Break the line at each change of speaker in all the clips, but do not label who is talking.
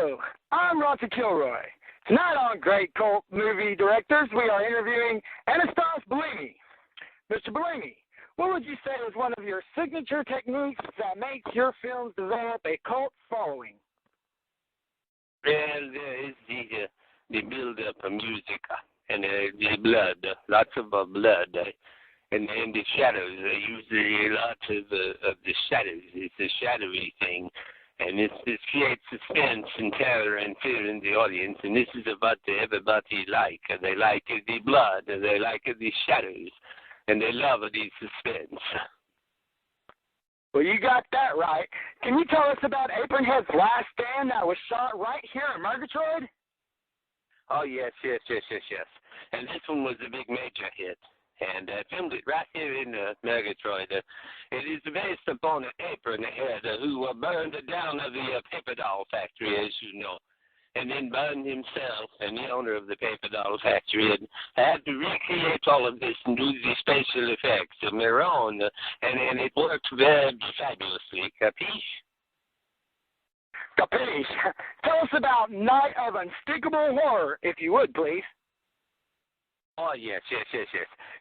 Hello, I'm Ronta Kilroy. Tonight on Great Cult Movie Directors, we are interviewing Anastas Bellini. Mr. Bellini, what would you say is one of your signature techniques that makes your films develop a cult following?
Well, there is the build-up of music and the blood, lots of blood, and the shadows. Usually lots of the shadows. It's a shadowy thing, and this creates suspense and terror and fear in the audience. And this is what everybody like. They like the blood, they like the shadows, and they love the suspense.
Well, you got that right. Can you tell us about Apronhead's Last Stand that was shot right here in Murgatroyd?
Oh, yes. And this one was a big major hit. And I filmed it right here in Murgatroyd. It is based upon an Apronhead who burned down the paper doll factory, as you know, and then burned himself, and the owner of the paper doll factory had to recreate all of this and do the special effects on their own, and it worked very fabulously. Capiche?
Capiche. Tell us about Night of Unspeakable Horror, if you would, please.
Oh, yes.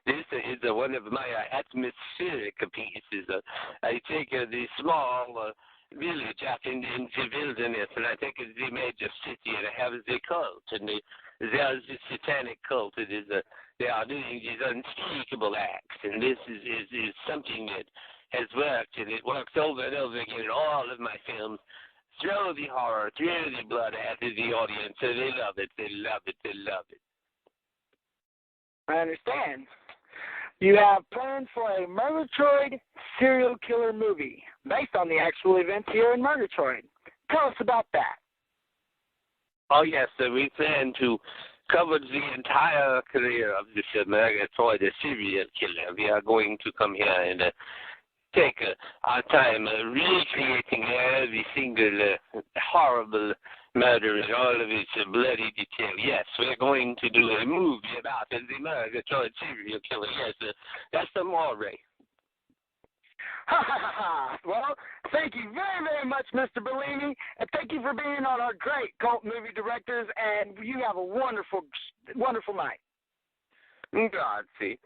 This is one of my atmospheric pieces. I take the small village out in the wilderness, and I take the major city, and I have the cult, and there's the satanic cult. They are doing these unspeakable acts, and this is something that has worked, and it works over and over again in all of my films. Throw the horror, throw the blood at the audience, and they love it.
I understand. You have plans for a Murgatroyd serial killer movie based on the actual events here in Murgatroyd. Tell us about that.
Oh, yes, we plan to cover the entire career of this Murgatroyd serial killer. We are going to come here and take our time recreating every single horrible murder and all of its bloody detail. Yes, we're going to do a movie about the Murgatroyd serial killer. Yes, that's the more.
Well, thank you very, very much, Mr. Bellini, and thank you for being on our Great Cult Movie Directors, and you have a wonderful, wonderful night.
Grazie.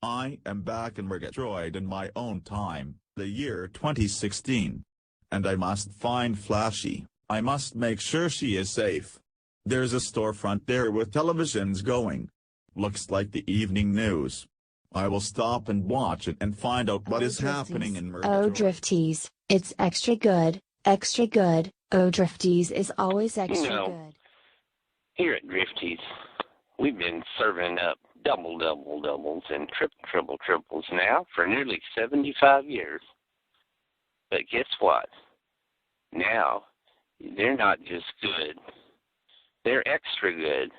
I am back in Murgatroyd in my own time, the year 2016. And I must find Flashy. I must make sure she is safe. There's a storefront there with televisions going. Looks like the evening news. I will stop and watch it and find out what is happening in Murgatroyd.
Oh Drifties, it's extra good, extra good. Oh Drifties is always extra good.
Here at Drifties, we've been serving up doubles and triples now for nearly 75 years. But guess what? Now, they're not just good. They're extra good.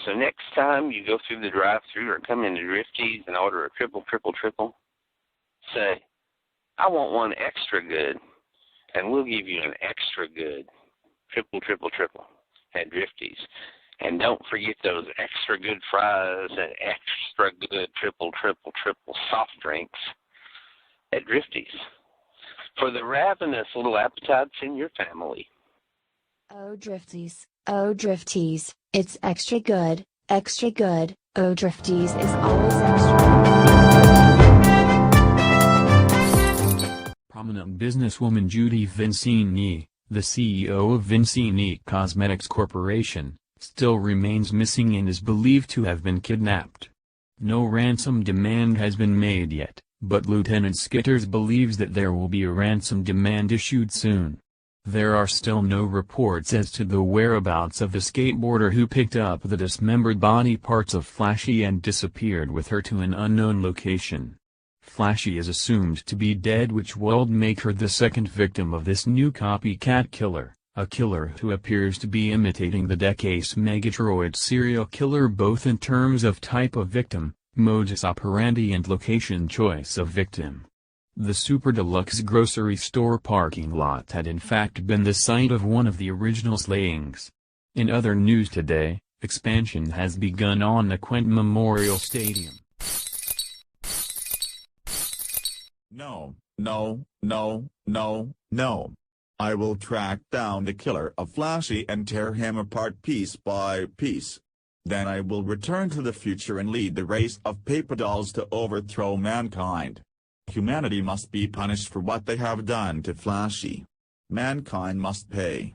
So next time you go through the drive-thru or come into Drifties and order a triple, say, I want one extra good, and we'll give you an extra good triple at Drifties. And don't forget those extra good fries and extra good triple soft drinks at Drifties for the ravenous little appetites in your family.
Oh Drifties, it's extra good, extra good. Oh Drifties is always extra good.
Prominent businesswoman Judy Vincini, the CEO of Vincini Cosmetics Corporation, still remains missing and is believed to have been kidnapped. No ransom demand has been made yet, but Lieutenant Skitters believes that there will be a ransom demand issued soon. There are still no reports as to the whereabouts of the skateboarder who picked up the dismembered body parts of Flashy and disappeared with her to an unknown location. Flashy is assumed to be dead, which would make her the second victim of this new copycat killer, a killer who appears to be imitating the Decades Megatroid serial killer both in terms of type of victim, modus operandi and location choice of victim. The Super Deluxe grocery store parking lot had in fact been the site of one of the original slayings. In other news today, expansion has begun on the Quentin Memorial Stadium.
No, no, no, no, no. I will track down the killer of Flashy and tear him apart piece by piece. Then I will return to the future and lead the race of paper dolls to overthrow mankind. Humanity must be punished for what they have done to Flashy. Mankind must pay.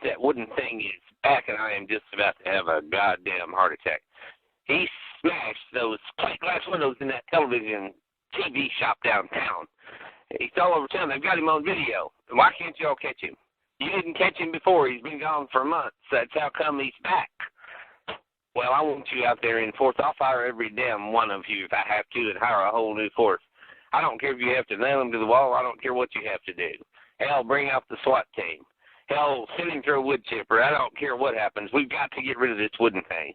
That wooden thing is back, and I am just about to have a goddamn heart attack. He smashed those plate glass windows in that television TV shop downtown. He's all over town. They've got him on video. Why can't y'all catch him? You didn't catch him before. He's been gone for months. That's how come he's back. Well, I want you out there in force. I'll fire every damn one of you if I have to and hire a whole new force. I don't care if you have to nail him to the wall. I don't care what you have to do. Hell, bring out the SWAT team. Hell, send him through a wood chipper. I don't care what happens. We've got to get rid of this wooden thing.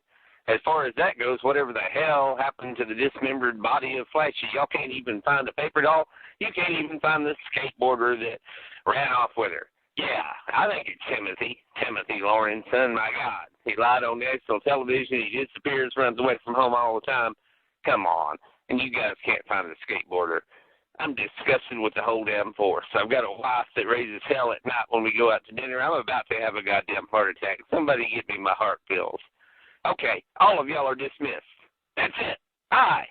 As far as that goes, whatever the hell happened to the dismembered body of Flashy, y'all can't even find a paper doll. You can't even find the skateboarder that ran off with her. Yeah, I think it's Timothy Lawrence, son, my God. He lied on national television. He disappears, runs away from home all the time. Come on. And you guys can't find a skateboarder. I'm disgusted with the whole damn force. I've got a wife that raises hell at night when we go out to dinner. I'm about to have a goddamn heart attack. Somebody give me my heart pills. Okay, all of y'all are dismissed. That's it. Bye.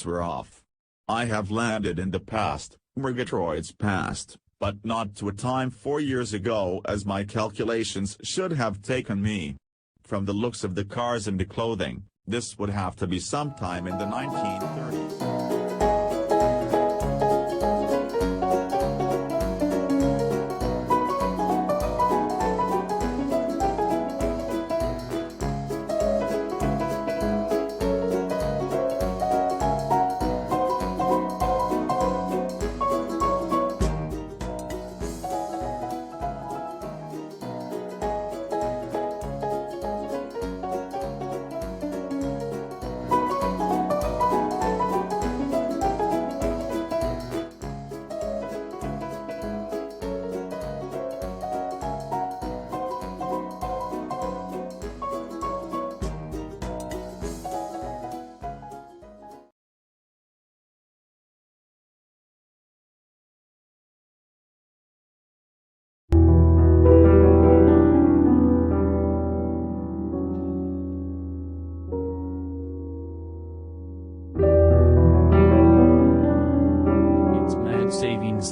Were off. I have landed in the past, Murgatroyd's past, but not to a time 4 years ago as my calculations should have taken me. From the looks of the cars and the clothing, this would have to be sometime in the 1930s.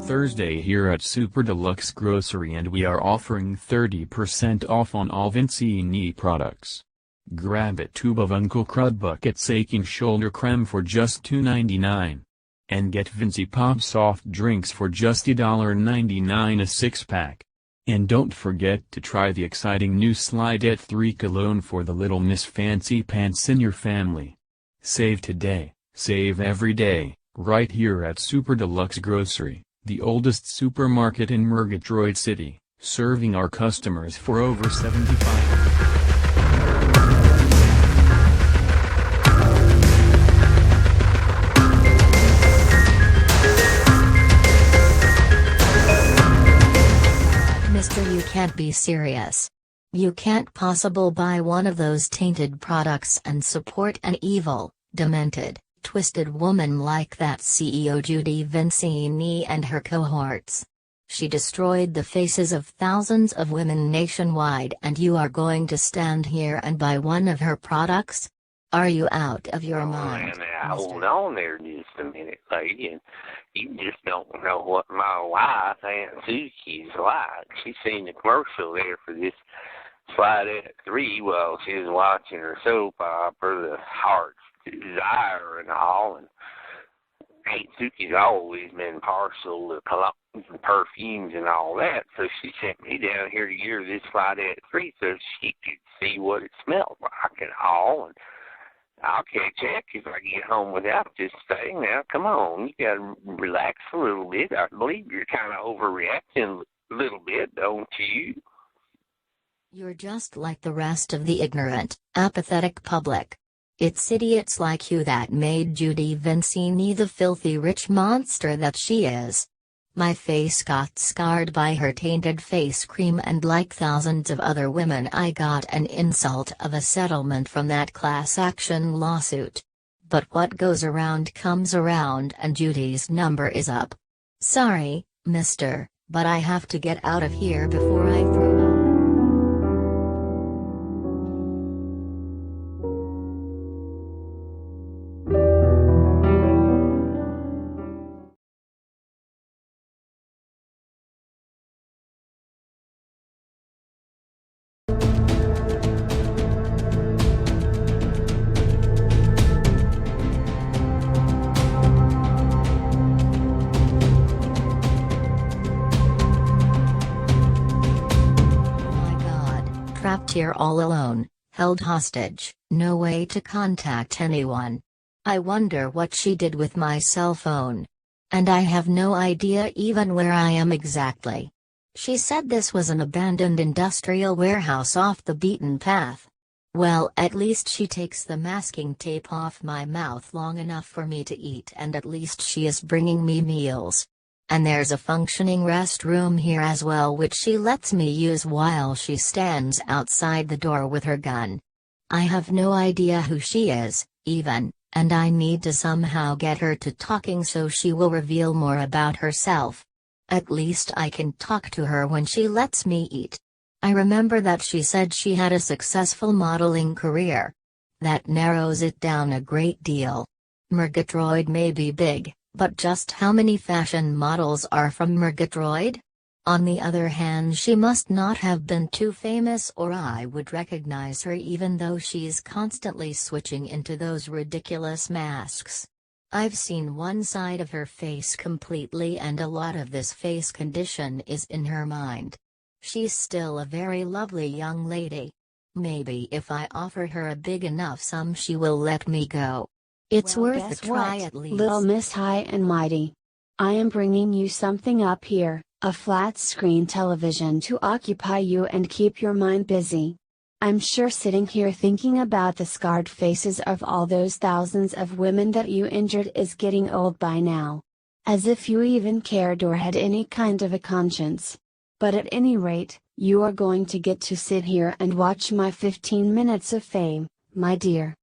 Thursday here at Super Deluxe Grocery and we are offering 30% off on all Vincini products. Grab a tube of Uncle Crud Bucket Aching Shoulder Creme for just $2.99. And get Vinci Pop soft drinks for just $1.99 a six-pack. And don't forget to try the exciting new Slidette 3 cologne for the Little Miss Fancy Pants in your family. Save today, save every day, right here at Super Deluxe Grocery, the oldest supermarket in Murgatroyd City, serving our customers for over 75 years.
You can't be serious. You can't possibly buy one of those tainted products and support an evil, demented, twisted woman like that CEO Judy Vincini and her cohorts. She destroyed the faces of thousands of women nationwide and you are going to stand here and buy one of her products? Are you out of your mind?
Now, hold on there just a minute, lady, and you just don't know what my wife, Aunt Suki's like. She's seen the commercial there for this Slidette 3 while she was watching her soap opera, The Heart's Desire and all, and Aunt Suki's always been partial to colognes and perfumes and all that, so she sent me down here to get her this Slidette 3 so she could see what it smelled like and all, and I'll catch up if I get home without this thing. Now, come on, you got to relax a little bit. I believe you're kind of overreacting a little bit, don't you?
You're just like the rest of the ignorant, apathetic public. It's idiots like you that made Judy Vincini the filthy rich monster that she is. My face got scarred by her tainted face cream and like thousands of other women I got an insult of a settlement from that class action lawsuit. But what goes around comes around and Judy's number is up. Sorry, mister, but I have to get out of here before I throw up. Trapped here all alone, held hostage, no way to contact anyone. I wonder what she did with my cell phone. And I have no idea even where I am exactly. She said this was an abandoned industrial warehouse off the beaten path. Well, at least she takes the masking tape off my mouth long enough for me to eat and at least she is bringing me meals. And there's a functioning restroom here as well which she lets me use while she stands outside the door with her gun. I have no idea who she is, even, and I need to somehow get her to talking so she will reveal more about herself. At least I can talk to her when she lets me eat. I remember that she said she had a successful modeling career. That narrows it down a great deal. Murgatroyd may be big, but just how many fashion models are from Murgatroyd? On the other hand, she must not have been too famous or I would recognize her even though she's constantly switching into those ridiculous masks. I've seen one side of her face completely and a lot of this face condition is in her mind. She's still a very lovely young lady. Maybe if I offer her a big enough sum she will let me go. It's worth a try at least.
Little Miss High and Mighty. I am bringing you something up here, a flat screen television to occupy you and keep your mind busy. I'm sure sitting here thinking about the scarred faces of all those thousands of women that you injured is getting old by now. As if you even cared or had any kind of a conscience. But at any rate, you are going to get to sit here and watch my 15 minutes of fame, my dear.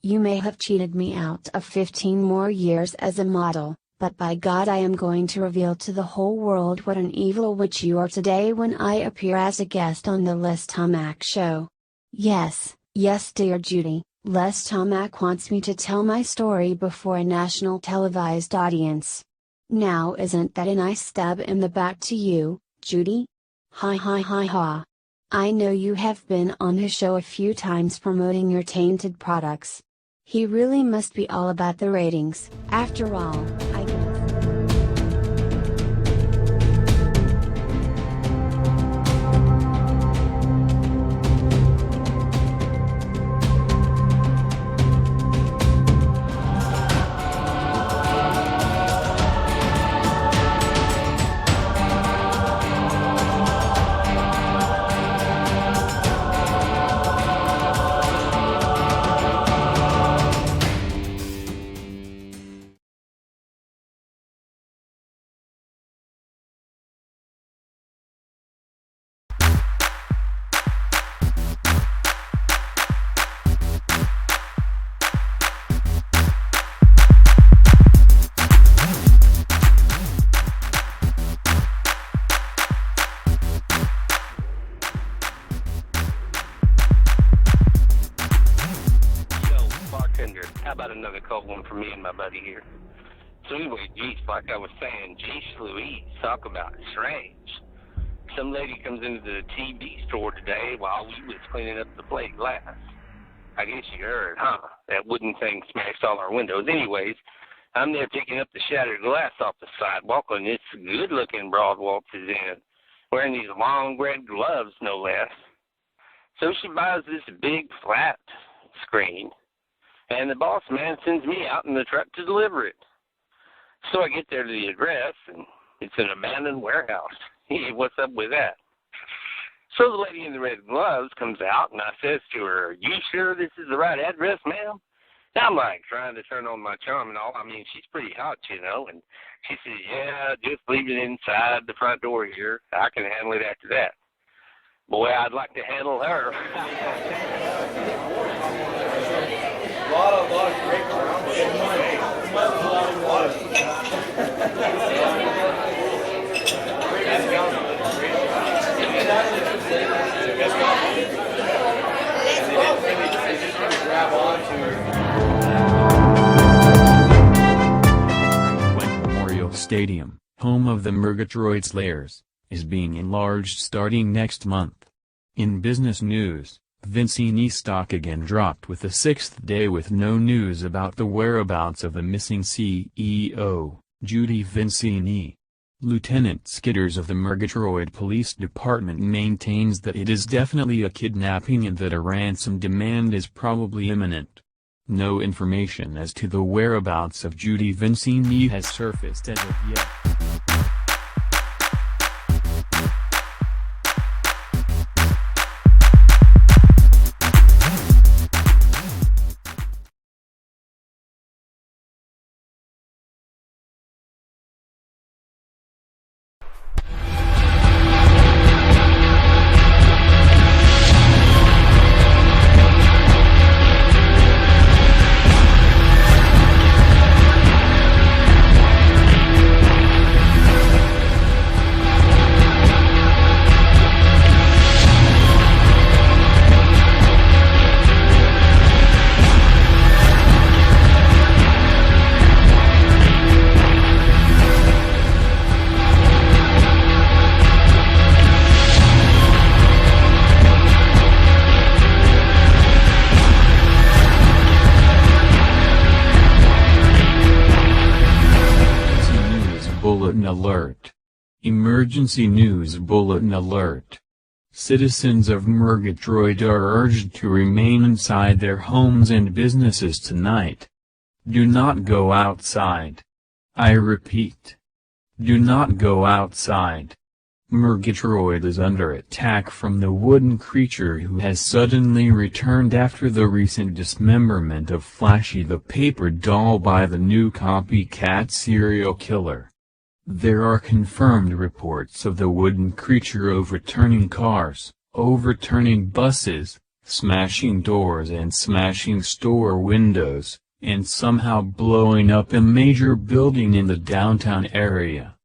You may have cheated me out of 15 more years as a model, but by God I am going to reveal to the whole world what an evil witch you are today when I appear as a guest on the Les Tomac show. Yes, dear Judy, Les Tomac wants me to tell my story before a national televised audience. Now isn't that a nice stab in the back to you, Judy? Ha ha ha ha. I know you have been on his show a few times promoting your tainted products. He really must be all about the ratings. After all, I guess.
How about another cold one for me and my buddy here? So anyway, geez, like I was saying, geez Louise, talk about strange. Some lady comes into the TV store today while we was cleaning up the plate glass. I guess you heard, huh? That wooden thing smashed all our windows. Anyways, I'm there picking up the shattered glass off the sidewalk, and this good-looking broad waltzes in, wearing these long red gloves, no less. So she buys this big flat screen, and the boss man sends me out in the truck to deliver it. So I get there to the address, and it's an abandoned warehouse. Hey, what's up with that? So the lady in the red gloves comes out, and I says to her, "Are you sure this is the right address, ma'am?" And I'm like trying to turn on my charm and all. I mean, she's pretty hot, you know. And she says, "Yeah, just leave it inside the front door here. I can handle it after that." Boy, I'd like to handle her.
A lot of great ground.
Memorial Stadium, home of the Murgatroyd Slayers, is being enlarged starting next month. In business news, Vincini stock again dropped with the sixth day with no news about the whereabouts of the missing CEO, Judy Vincini. Lieutenant Skidders of the Murgatroyd Police Department maintains that it is definitely a kidnapping and that a ransom demand is probably imminent. No information as to the whereabouts of Judy Vincini has surfaced as of yet. Bulletin alert. Emergency news bulletin alert. Citizens of Murgatroyd are urged to remain inside their homes and businesses tonight. Do not go outside. I repeat. Do not go outside. Murgatroyd is under attack from the wooden creature who has suddenly returned after the recent dismemberment of Flashy the paper doll by the new copycat serial killer. There are confirmed reports of the wooden creature overturning cars, overturning buses, smashing doors and smashing store windows, and somehow blowing up a major building in the downtown area.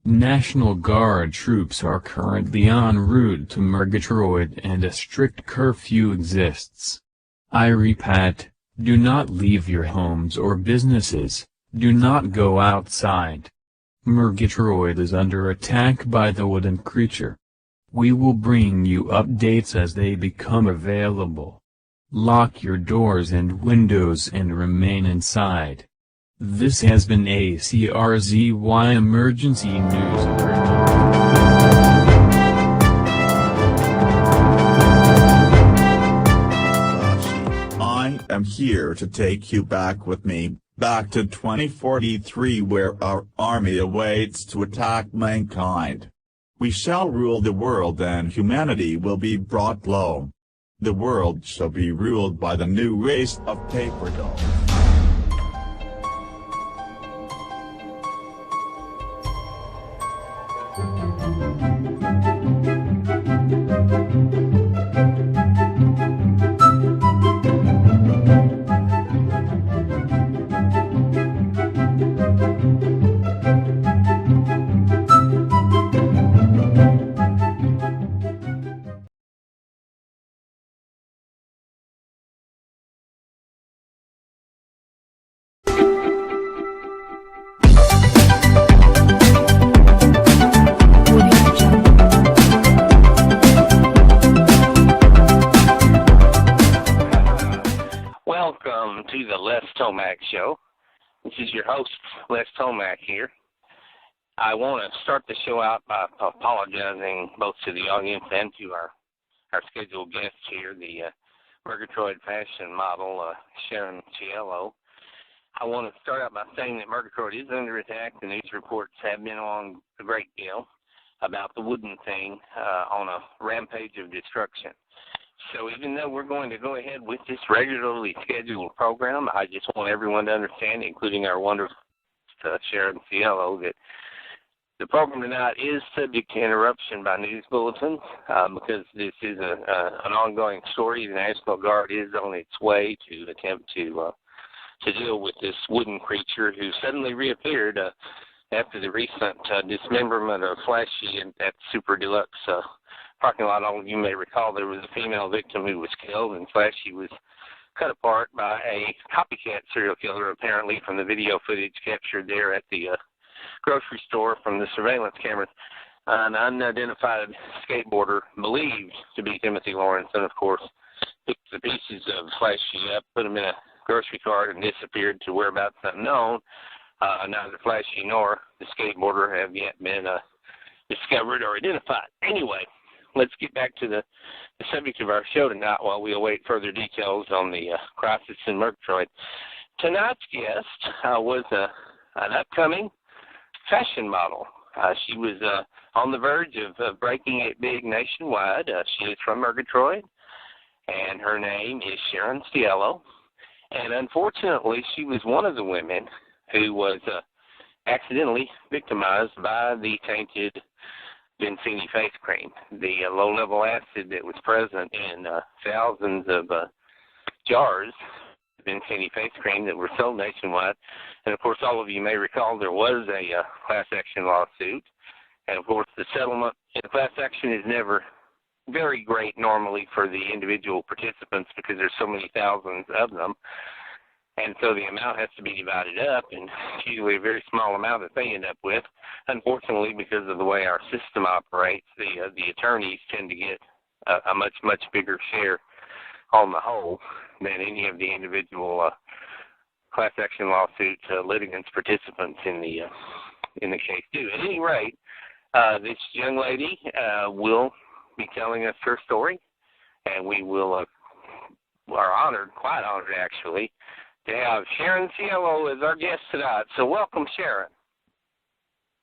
National Guard troops are currently en route to Murgatroyd and a strict curfew exists. I repeat, do not leave your homes or businesses, do not go outside. Murgatroyd is under attack by the wooden creature. We will bring you updates as they become available. Lock your doors and windows and remain inside. This has been a CRZY Emergency News
I am here to take you back with me, back to 2043, where our army awaits to attack mankind. We shall rule the world and humanity will be brought low. The world shall be ruled by the new race of paper dolls.
Welcome to the Les Tomac Show. This is your host, Les Tomac here. I want to start the show out by apologizing both to the audience and to our scheduled guest here, the Murgatroyd fashion model, Sharon Cielo. I want to start out by saying that Murgatroyd is under attack. The news reports have been on a great deal about the wooden thing on a rampage of destruction. So even though we're going to go ahead with this regularly scheduled program, I just want everyone to understand, including our wonderful Sharon Cielo, that the program tonight is subject to interruption by news bulletins because this is an ongoing story. The National Guard is on its way to attempt to deal with this wooden creature who suddenly reappeared after the recent dismemberment of Flashy at Super Deluxe parking lot. All of you may recall there was a female victim who was killed, and Flashy was cut apart by a copycat serial killer, apparently, from the video footage captured there at the grocery store from the surveillance cameras. An unidentified skateboarder believed to be Timothy Lawrence, and of course, picked the pieces of Flashy up, put them in a grocery cart, and disappeared to whereabouts unknown. Neither Flashy nor the skateboarder have yet been discovered or identified. Anyway, let's get back to the subject of our show tonight while we await further details on the crisis in Murgatroyd. Tonight's guest was an upcoming fashion model. She was on the verge of breaking it big nationwide. She is from Murgatroyd, and her name is Sharon Cielo. And unfortunately, she was one of the women who was accidentally victimized by the tainted Vincini face cream, the low-level acid that was present in thousands of jars of Vincini face cream that were sold nationwide. And, of course, all of you may recall there was a class action lawsuit. And, of course, the settlement in a class action is never very great normally for the individual participants because there's so many thousands of them. And so the amount has to be divided up, and it's usually a very small amount that they end up with. Unfortunately, because of the way our system operates, the attorneys tend to get a much, much bigger share on the whole than any of the individual class action lawsuit litigants participants in the case do. At any rate, this young lady will be telling us her story, and we will are honored, quite honored actually, to have Sharon Cielo as our guest tonight. So welcome, Sharon.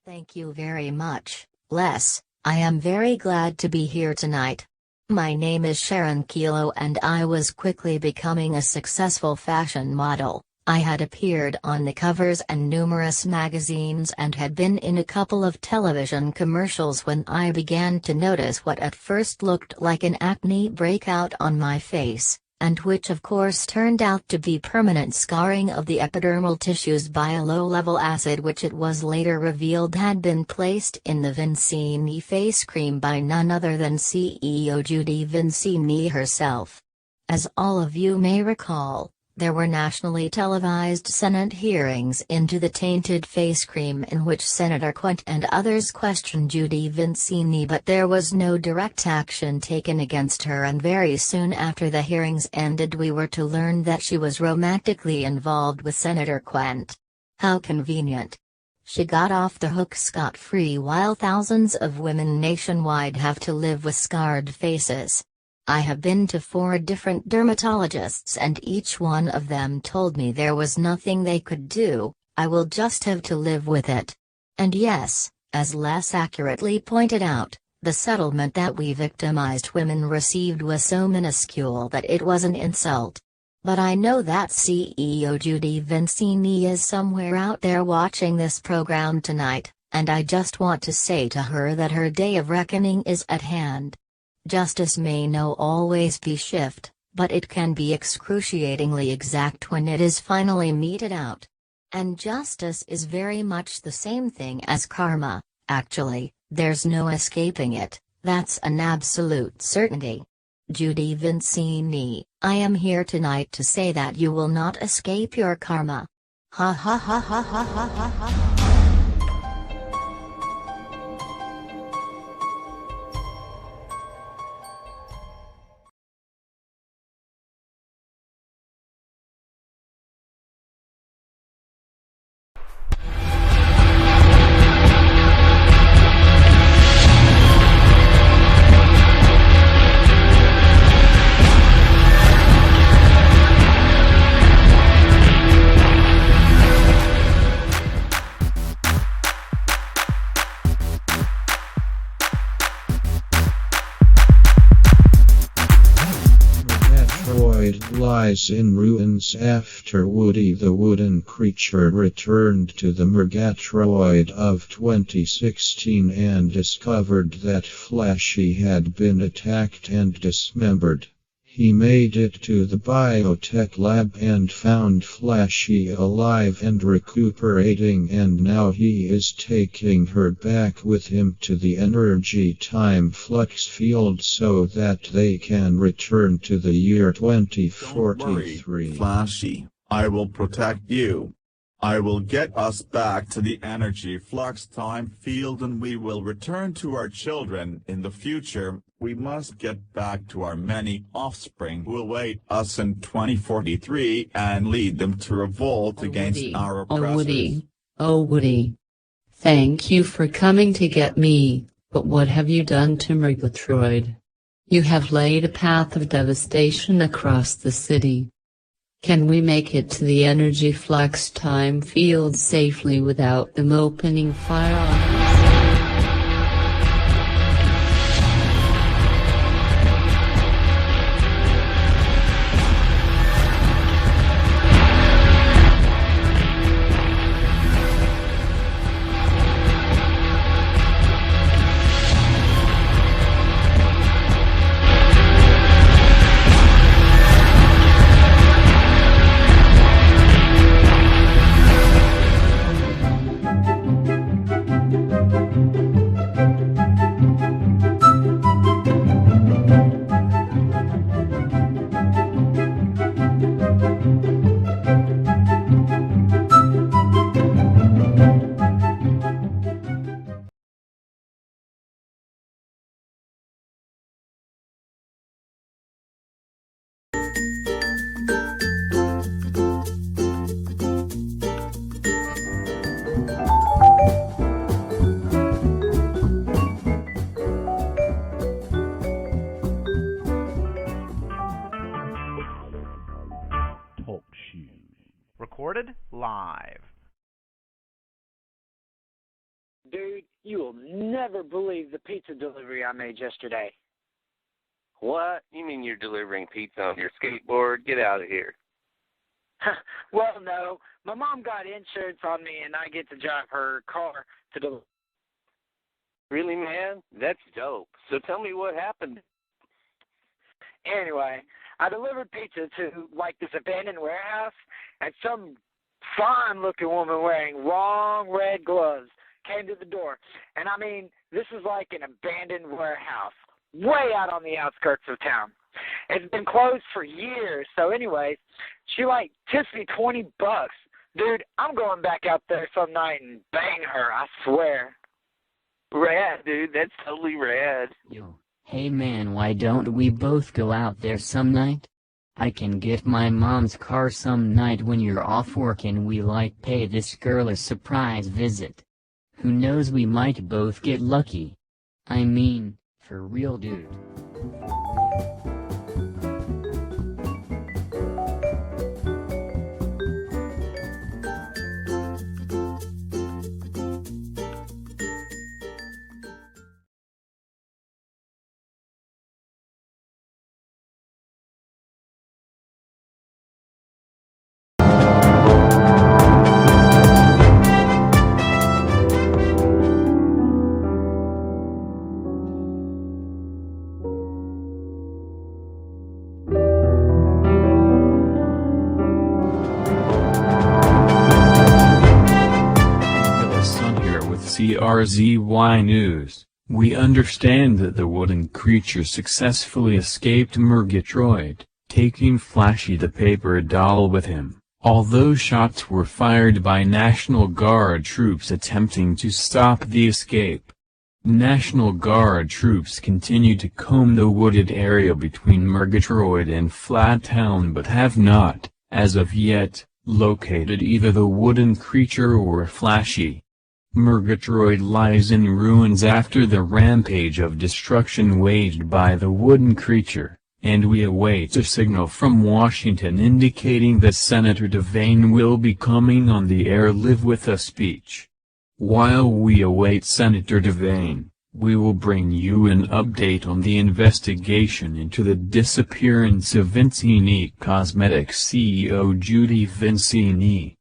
Thank you very much, Les. I am very glad to be here tonight. My name is Sharon Cielo and I was quickly becoming a successful fashion model. I had appeared on the covers and numerous magazines and had been in a couple of television commercials when I began to notice what at first looked like an acne breakout on my face, and which of course turned out to be permanent scarring of the epidermal tissues by a low-level acid which it was later revealed had been placed in the Vincini face cream by none other than CEO Judy Vincini herself. As all of you may recall, There were nationally televised Senate hearings into the tainted face cream in which Senator Quint and others questioned Judy Vincini, but there was no direct action taken against her, and very soon after the hearings ended we were to learn that she was romantically involved with Senator Quint. How convenient. She got off the hook scot-free while thousands of women nationwide have to live with scarred faces. I have been to 4 different dermatologists and each one of them told me there was nothing they could do, I will just have to live with it. And yes, as Les accurately pointed out, the settlement that we victimized women received was so minuscule that it was an insult. But I know that CEO Judy Vincini is somewhere out there watching this program tonight, and I just want to say to her that her day of reckoning is at hand. Justice may not always be swift, but it can be excruciatingly exact when it is finally meted out. And justice is very much the same thing as karma, actually, there's no escaping it, that's an absolute certainty. Judy Vincini, I am here tonight to say that you will not escape your karma. Ha ha ha ha ha ha ha ha.
Lies in ruins after Woody the wooden creature returned to the Murgatroyd of 2016 and discovered that Flashy had been attacked and dismembered. He made it to the biotech lab and found Flashy alive and recuperating, and now he is taking her back with him to the energy time flux field so that they can return to the year 2043.
Don't worry, Flashy, I will protect you. I will get us back to the energy flux time field and we will return to our children in the future. We must get back to our many offspring who await us in 2043 and lead them to revolt against our oppressors.
Oh Woody. Thank you for coming to get me, but what have you done to Murgatroyd? You have laid a path of devastation across the city. Can we make it to the energy flux time field safely without them opening fire on us?
Recorded live.
Dude, you will never believe the pizza delivery I made yesterday.
What? You mean you're delivering pizza on your skateboard? Get out of here.
Well, no. My mom got insurance on me, and I get to drive her car to the...
Really, man? That's dope. So tell me what happened.
Anyway, I delivered pizza to, like, this abandoned warehouse, and some fine-looking woman wearing long red gloves came to the door. And, I mean, this is like an abandoned warehouse, way out on the outskirts of town. It's been closed for years. So anyways, she like tips me $20. Dude, I'm going back out there some night and bang her, I swear.
Rad, dude. That's totally rad.
Yo, hey man, why don't we both go out there some night? I can get my mom's car some night when you're off work and we like pay this girl a surprise visit. Who knows, we might both get lucky. I mean, for real, dude.
CRZY News. We understand that the wooden creature successfully escaped Murgatroyd, taking Flashy the paper doll with him, although shots were fired by National Guard troops attempting to stop the escape. National Guard troops continue to comb the wooded area between Murgatroyd and Flattown but have not, as of yet, located either the wooden creature or Flashy. Murgatroyd lies in ruins after the rampage of destruction waged by the wooden creature, and we await a signal from Washington indicating that Senator Devane will be coming on the air live with a speech. While we await Senator Devane, we will bring you an update on the investigation into the disappearance of Vincini Cosmetics CEO Judy Vincini.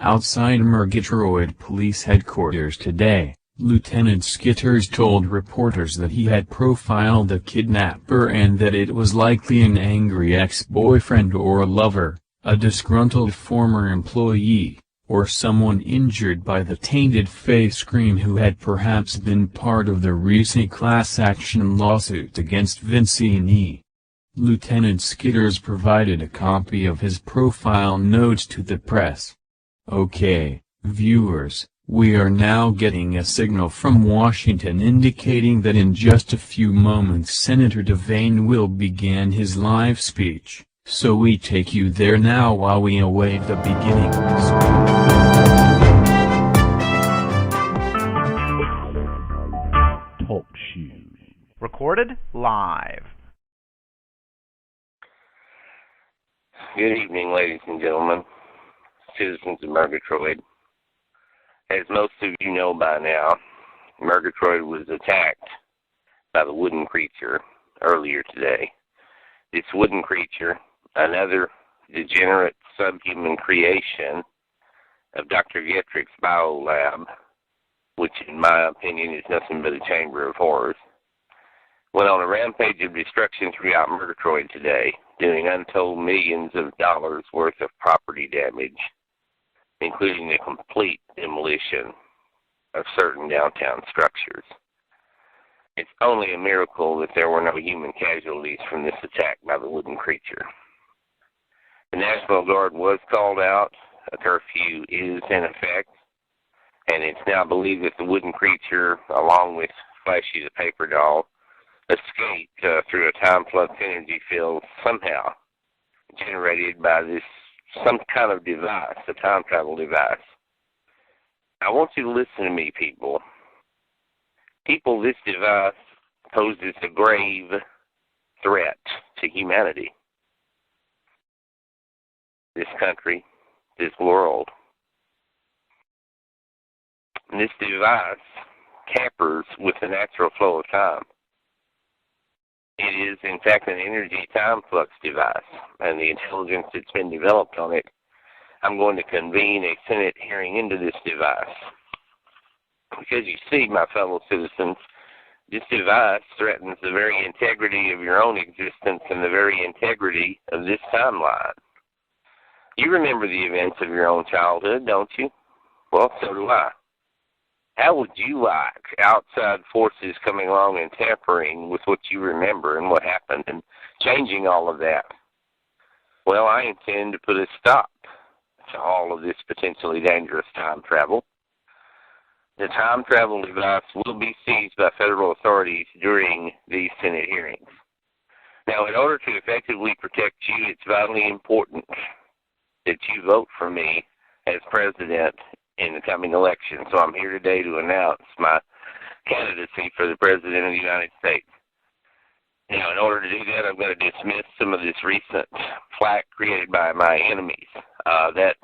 Outside Murgatroyd Police Headquarters today, Lieutenant Skitters told reporters that he had profiled the kidnapper and that it was likely an angry ex-boyfriend or lover, a disgruntled former employee, or someone injured by the tainted face cream who had perhaps been part of the recent class action lawsuit against Vincini. Lieutenant Skitters provided a copy of his profile notes to the press. Okay, viewers, we are now getting a signal from Washington indicating that in just a few moments Senator Devane will begin his live speech, so we take you there now while we await the beginning.
Talk shoes. Recorded live.
Good evening, ladies and gentlemen, citizens of Murgatroyd. As most of you know by now, Murgatroyd was attacked by the wooden creature earlier today. This wooden creature, another degenerate subhuman creation of Dr. Vietrich's biolab, which in my opinion is nothing but a chamber of horrors, went on a rampage of destruction throughout Murgatroyd today, doing untold millions of dollars worth of property damage, including the complete demolition of certain downtown structures. It's only a miracle that there were no human casualties from this attack by the wooden creature. The National Guard was called out, a curfew is in effect, and it's now believed that the wooden creature, along with Flashy the paper doll, escaped through a time flux energy field somehow generated by this some kind of device, a time travel device. I want you to listen to me, people. People, this device poses a grave threat to humanity. This country, this world. And this device tampers with the natural flow of time. It is, in fact, an energy time flux device, and the intelligence that's been developed on it, I'm going to convene a Senate hearing into this device. Because you see, my fellow citizens, this device threatens the very integrity of your own existence and the very integrity of this timeline. You remember the events of your own childhood, don't you? Well, so do I. How would you like outside forces coming along and tampering with what you remember and what happened and changing all of that. Well, I intend to put a stop to all of this potentially dangerous time travel. The time travel device will be seized by federal authorities during these Senate hearings. Now, in order to effectively protect you, it's vitally important that you vote for me as president in the coming election. So I'm here today to announce my candidacy for the President of the United States. Now, in order to do that, I'm going to dismiss some of this recent flack created by my enemies. That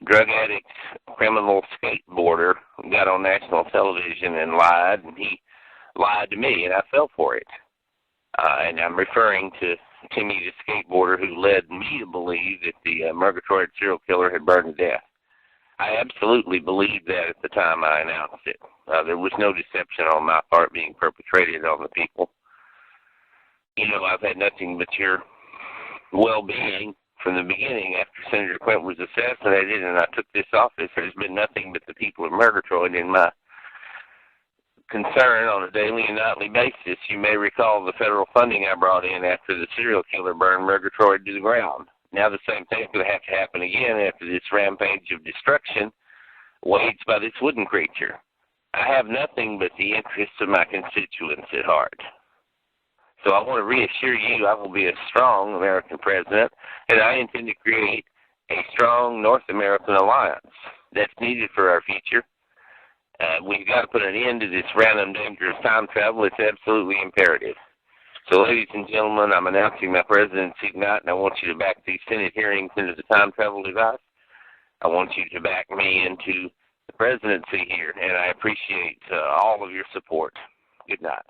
drug addict, criminal skateboarder got on national television and lied, and he lied to me, and I fell for it. And I'm referring to Timmy the skateboarder who led me to believe that the Murgatroyd serial killer had burned to death. I absolutely believed that at the time I announced it. There was no deception on my part being perpetrated on the people. You know, I've had nothing but your well-being from the beginning. After Senator Clinton was assassinated and I took this office, there's been nothing but the people of Murgatroyd in my concern on a daily and nightly basis. You may recall the federal funding I brought in after the serial killer burned Murgatroyd to the ground. Now the same thing's going to have to happen again after this rampage of destruction waged by this wooden creature. I have nothing but the interests of my constituents at heart. So I want to reassure you I will be a strong American president, and I intend to create a strong North American alliance that's needed for our future. We've got to put an end to this random, dangerous time travel. It's absolutely imperative. So, ladies and gentlemen, I'm announcing my presidency tonight, and I want you to back these Senate hearings into the time travel device. I want you to back me into the presidency here, and I appreciate all of your support. Good night.